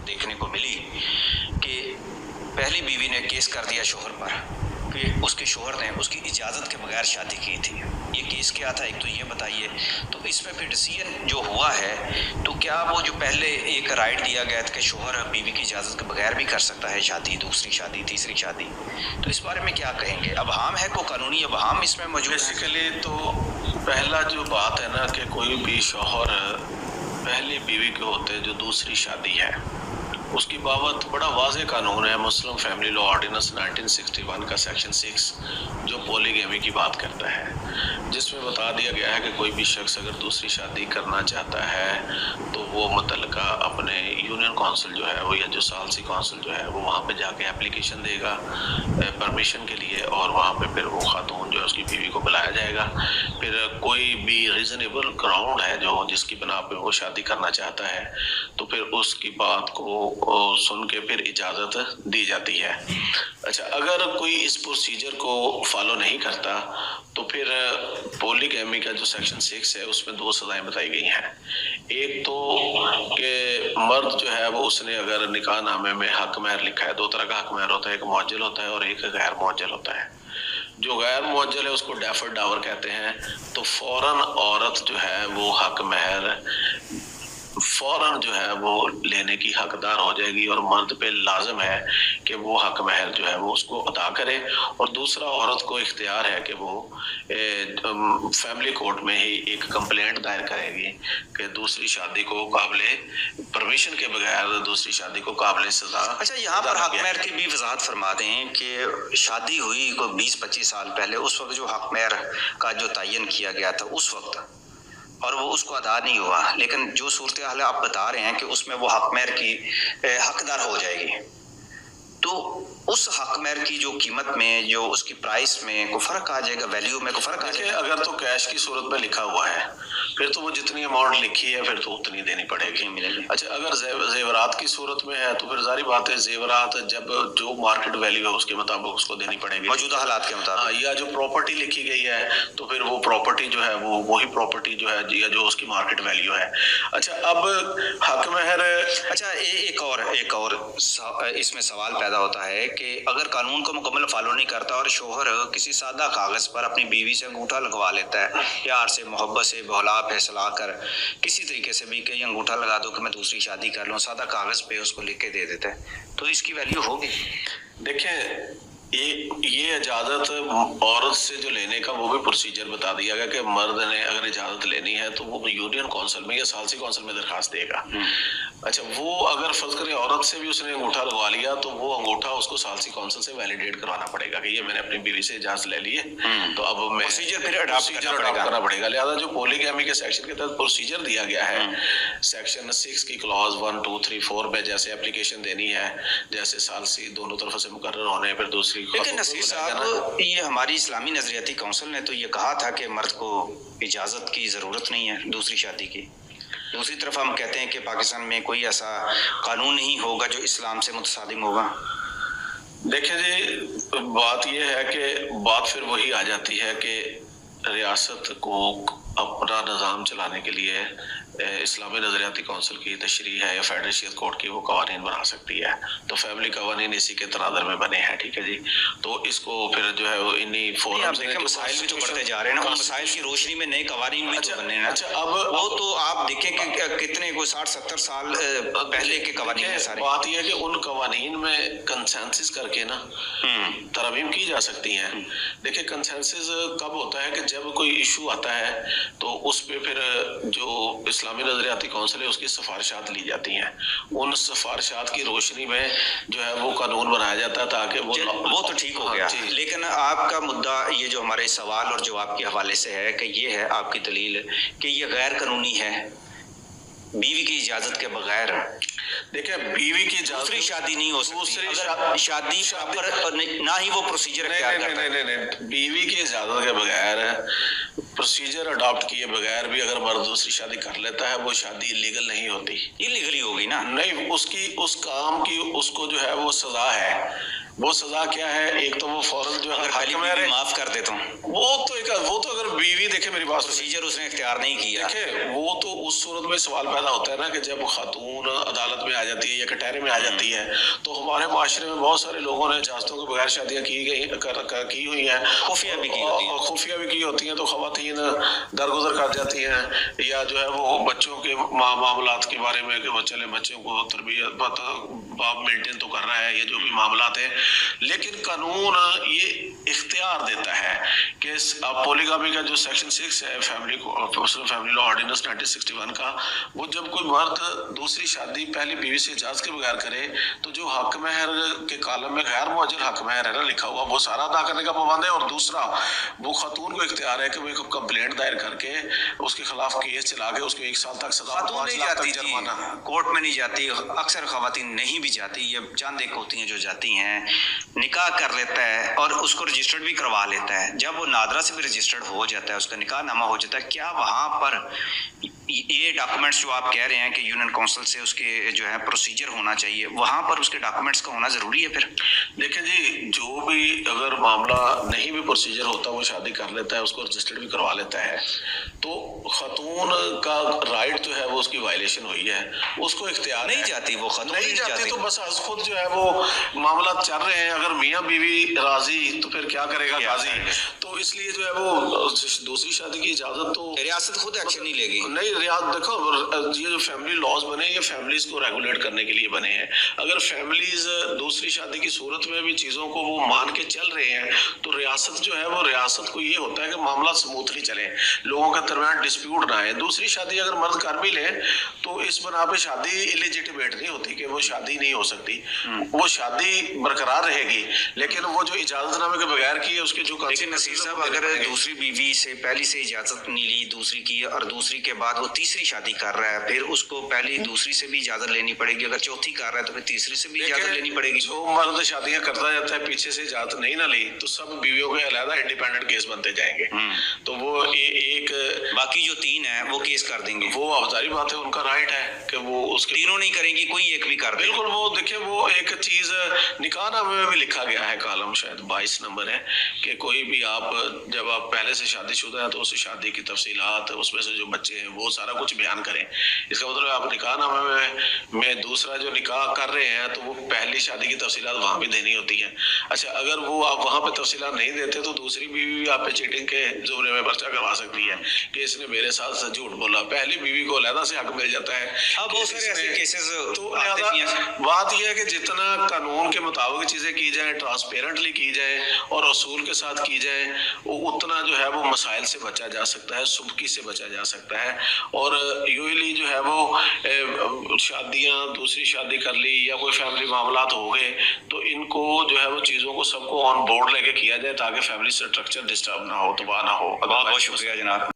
देखने को मिली कि पहली बीवी ने केस कर दिया शोहर पर कि उसके शोहर ने उसकी इजाज़त के बगैर शादी की थी। ये केस क्या था, एक तो ये बताइए। तो इसमें फिर डिसीजन जो हुआ है, तो क्या वो जो पहले एक राइट दिया गया था कि शोहर बीवी की इजाज़त के बगैर भी कर सकता है शादी, दूसरी शादी, तीसरी शादी, तो इस बारे में क्या कहेंगे? अबहाम है को कानूनी अबहाम इसमें मौजूद है? बेसिकली तो पहला जो बात है ना कि कोई भी शौहर पहली बीवी के होते जो दूसरी शादी है उसकी बाबत बड़ा वाज़ेह कानून है। मुस्लिम फैमिली लॉ ऑर्डिनेंस 1961 का सेक्शन 6 जो पॉलीगैमी की बात करता है, जिसमें बता दिया गया है कि कोई भी शख्स अगर दूसरी शादी करना चाहता है तो वो मुतल्लका अपने यूनियन काउंसिल जो है वो या जो सालसी काउंसिल जो है वो वहाँ पे जाके एप्लीकेशन देगा परमिशन के लिए, और वहाँ पे फिर वो खातून जो है उसकी बीवी को बुलाया जाएगा। फिर कोई भी रीज़नेबल ग्राउंड है जो जिसकी बना पे वो शादी करना चाहता है तो फिर उसकी बात को सुन के फिर इजाज़त दी जाती है। अच्छा, अगर कोई इस प्रोसीजर को फॉलो नहीं करता तो फिर पॉलीगैमी का जो सेक्शन 6 है उसमें 2 सज़ाएं बताई गई हैं। एक तो कि मर्द जो है वो उसने अगर निकाह नामे में हक महर लिखा है, 2 तरह का हक महर होता है, एक मुअज्जल होता है और एक गैर मुअज्जल होता है। जो गैर मुअज्जल है उसको डेफर्ड डावर कहते हैं। तो फौरन औरत जो है वो हक महर फौरन जो है वो लेने की हकदार हो जाएगी और मर्द पे लाजम है कि वो हक महर जो है वो उसको अदा करे। और दूसरा, औरत को इख्तियार है कि वो फैमिली कोर्ट में ही एक कंप्लेंट दायर करेगी कि दूसरी शादी को काबिले परमिशन के बगैर दूसरी शादी को काबिले सजा। अच्छा, यहाँ पर हक महर की भी वजाहत फरमा दें कि शादी हुई को 20-25 साल पहले, उस वक्त जो हक महर का जो तयन किया गया था उस वक्त, और वो उसको अदा नहीं हुआ, लेकिन जो सूरत हाल आप बता रहे हैं कि उसमें वो हक महर की हकदार हो जाएगी, तो उस हक महर की जो कीमत में, जो उसकी प्राइस में को फर्क आ जाएगा, वैल्यू में को फर्क आ जाएगा। अगर तो कैश की सूरत में लिखा हुआ है फिर तो वो जितनी अमाउंट लिखी है फिर तो उतनी देनी पड़ेगी, मिलेगी। अच्छा, अगर जेवरात की सूरत में है तो फिर जारी बात है जेवरात जब जो मार्केट वैल्यू है उसके मुताबिक उसको देनी पड़ेगी, मौजूदा हालात के मुताबिक। या जो प्रॉपर्टी लिखी गई है तो फिर वो प्रॉपर्टी जो है वो वही प्रॉपर्टी जो है या जो उसकी मार्केट वैल्यू है। अच्छा, अब हक महर। अच्छा, एक और इसमें सवाल पैदा होता है कि अगर कानून को मुकम्मल फॉलो नहीं करता और शोहर किसी सादा कागज पर अपनी बीवी से अंगूठा लगवा लेता है, प्यार से, मोहब्बत से, बहला फैसला कर किसी तरीके से भी कि अंगूठा लगा दो कि मैं दूसरी शादी कर लूँ, सादा कागज पे उसको लिख के दे देता है, तो इसकी वैल्यू होगी? देखें, ये इजाज़त औरत से जो लेने का वो भी प्रोसीजर बता दिया गया कि मर्द ने अगर इजाज़त लेनी है तो वो यूनियन काउंसिल में या सालसी काउंसिल में दरखास्त देगा। अच्छा, वो अगर फर्ज करें औरत से भी उसने अंगूठा लगवा लिया तो वो अंगूठा उसको सालसी काउंसिल से वैलिडेट करवाना पड़ेगा कि ये मैंने अपनी बीवी से इजाज़त ले ली है, तो अब मैं प्रोसीजर फिर अडॉप्ट करना पड़ेगा। लिहाजा जो पॉलीगैमी के सेक्शन के तहत प्रोसीजर दिया गया है सेक्शन 6 की क्लॉज 1, 2, 3, 4 में जैसे एप्लीकेशन देनी है, जैसे सालसी दोनों तरफ से मुकर्रर होने पर दूसरी। लेकिन नसीर साहब, ये हमारी इस्लामी नजरियाती काउंसिल ने तो ये कहा था कि मर्द को इजाज़त की ज़रूरत नहीं है दूसरी शादी की। दूसरी तरफ हम कहते हैं कि पाकिस्तान में कोई ऐसा कानून नहीं होगा जो इस्लाम से मुतसादिम होगा। देखें जी, बात यह है कि बात फिर वही आ जाती है कि रियासत को अपना निज़ाम चलाने के लिए इस्लामी नज़रियाती काउंसिल की तशरीह है या फेडरेशियत कोर्ट की वो कवानीन बना सकती है। तो फैमिली कवानीन इसी के तनादर में बने हैं, ठीक है जी। तो इसको फिर जो है वो इन्हीं फोरम से मसाइल भी तो बढ़ते जा रहे हैं ना, मसाइल की रोशनी में नए कवानीन भी तो बने हैं। अच्छा, अब वो तो आप देखें कि कितने को 60-70 साल पहले के कवानीन है सारे। बात यह है कि उन कवानीन में कंसेंसस करके ना तरमीम की जा सकती है। देखिए, कंसेंसस कब होता है कि जब कोई इशू आता है तो उस पे फिर जो इस्लामी नजरियाती काउंसिल है उसकी सिफारिशात ली जाती हैं। उन सिफारिशात की रोशनी में जो है वो कानून बनाया जाता है ताकि वो तो ठीक हो गया। लेकिन आपका मुद्दा ये जो हमारे सवाल और जवाब के हवाले से है कि ये है आपकी दलील कि ये गैर कानूनी है, बीवी की इजाजत के बगैर। देखिए, बीवी की दूसरी शादी नहीं हो सकती, अगर शादी ना ही वो प्रोसीजर नहीं, बीवी की इजाजत के बगैर प्रोसीजर अडॉप्ट किए बगैर भी अगर मर्द दूसरी शादी कर लेता है वो शादी इलीगल नहीं होती। इलीगली होगी ना? नहीं, उसकी उस काम की उसको जो है वो सजा है। वो सजा क्या है? एक तो वो फौरन जो है पहली बीवी माफ कर देता हूँ, वो तो अगर बीवी देखे मेरी बात प्रोसीजर उसने इख्तियार नहीं किया, देखे वो तो उस सूरत में सवाल पैदा होता है ना कि जब खातून अदालत में आ जाती है या कटहरे में आ जाती है तो हमारे माशरे में बहुत सारे लोगों ने इजाजतों के बगैर शादियां की हुई हैं, खुफिया भी की होती हैं, खुफिया भी की होती हैं, तो खवातीन दरगुजर कर जाती हैं या जो है वो बच्चों के मामलात के बारे में कि चले बच्चों को तरबियत बाप मेंटेन तो कर रहा है, ये जो भी मामलात है, लेकिन कानून ये इख्तियार देता है कि पॉलीगामी का जो सेक्शन 6 है फैमिली लॉ ऑर्डिनेंस 1961 का, वो जब कोई मर्द दूसरी शादी पहली बीवी से इजाजत के बगैर करे तो जो हक महर के कॉलम में गैर मुअज्जल हक महर है ना लिखा हुआ, वो सारा अदा करने का पाबंद है। और दूसरा वो खातून को इख्तियार है कि वो एक कंप्लेंट दायर करके उसके खिलाफ केस चला के उसको 1 साल तक सजा, 5 लाख तक जुर्माना। कोर्ट में नहीं जाती, अक्सर खवातीन नहीं भी जाती, ये चंद एक होती हैं जो जाती हैं, निकाह कर लेता है और उसको रजिस्टर्ड भी करवा लेता है। जब वो नादरा से भी रजिस्टर्ड हो जाता है, उसका निकाह नामा हो जाता है, क्या वहाँ पर ये डॉक्यूमेंट्स जो आप कह रहे हैं कि यूनियन काउंसिल से उसके जो है प्रोसीजर होना चाहिए, वहाँ पर उसके डॉक्यूमेंट्स का होना ज़रूरी है? फिर देखिए जी, जो भी अगर मामला नहीं भी प्रोसीजर होता वो शादी कर लेता है, उसको रजिस्टर्ड भी करवा लेता है, तो खातून का राइट जो है वो उसकी वायलेशन हुई है, उसको इख्तियार नहीं जाती, वो खातून नहीं जाती तो बस खुद जो है वो मामला चल रहे हैं। अगर मियाँ बीवी राजी तो फिर क्या करेगा काजी? तो इसलिए जो है वो दूसरी शादी की इजाजत तो रियासत खुद एक्शन नहीं लेगी। नहीं, देखो ये जो फैमिली लॉज बने ये फैमिलीज को रेगुलेट करने के लिए बने हैं। अगर फैमिलीज दूसरी शादी की सूरत में भी चीजों को वो मान के चल रहे हैं तो रियासत जो है वो रियासत को ये होता है कि मामला स्मूथली चले, लोगों के दरमियान डिस्प्यूट ना आए। दूसरी शादी अगर मर्द कर भी ले तो इस बना पे शादी इलिजिटिमेट नहीं होती कि वो शादी नहीं हो सकती, वो शादी बरकरार रहेगी, लेकिन वो जो इजाजतनामे के बगैर की है उसके जो नसीर साहब अगर दूसरी बीवी से पहली से इजाजत नहीं ली, दूसरी की, और दूसरी के बाद वो तीसरी शादी कर रहा है, फिर उसको पहली दूसरी से भी इजाजत लेनी पड़ेगी, अगर चौथी कर रहा है तो फिर तीसरी से भी इजाजत लेनी पड़ेगी। जो मर्द शादियां करता जाता है पीछे से इजाजत नहीं ना ली तो सब बीवियों के अलग इंडिपेंडेंट केस बनते जाएंगे, तो वो एक बाकी जो 3 है वो केस कर देंगे। वो अवजारी बात है, उनका राइट है कि वो उसके तीनों नहीं करेंगी, कोई एक भी कर दे। बिल्कुल, वो देखिए वो एक चीज निकाहनामे में भी लिखा गया है, कॉलम शायद 22 नंबर है कि कोई भी आप जब आप पहले से शादीशुदा है तो उस शादी की तफसीलात, उसमें से जो बच्चे हैं वो सारा कुछ बयान करें। इसका मतलब आप निकाहनामे में दूसरा जो निकाह कर रहे हैं तो वो पहली शादी की तफसीलात वहाँ भी देनी होती हैं। अच्छा, अगर वो आप वहाँ पे तफसीलात नहीं देते तो दूसरी बीवी भी आप पे चीटिंग के जुमले में पर्चा करवा सकती है कि इसने मेरे साथ झूठ बोला। पहली बीवी को अलहदा से हक मिल जाता है। बहुत सारे ऐसे केसेस तो बात यह है कि जितना कानून के मुताबिक चीजें की जाए, ट्रांसपेरेंटली की जाए और असूल के साथ की जाए, वो उतना जो है वो मसाइल से बचा जा सकता है, सुबकी से बचा जा सकता है। और यूजली जो है वो शादियां दूसरी शादी कर ली या कोई फैमिली मामलात हो गए तो इनको जो है वो चीज़ों को सबको ऑन बोर्ड लेके किया जाए ताकि फैमिली स्ट्रक्चर डिस्टर्ब ना हो, तबाह ना हो। बहुत बहुत शुक्रिया जनाब।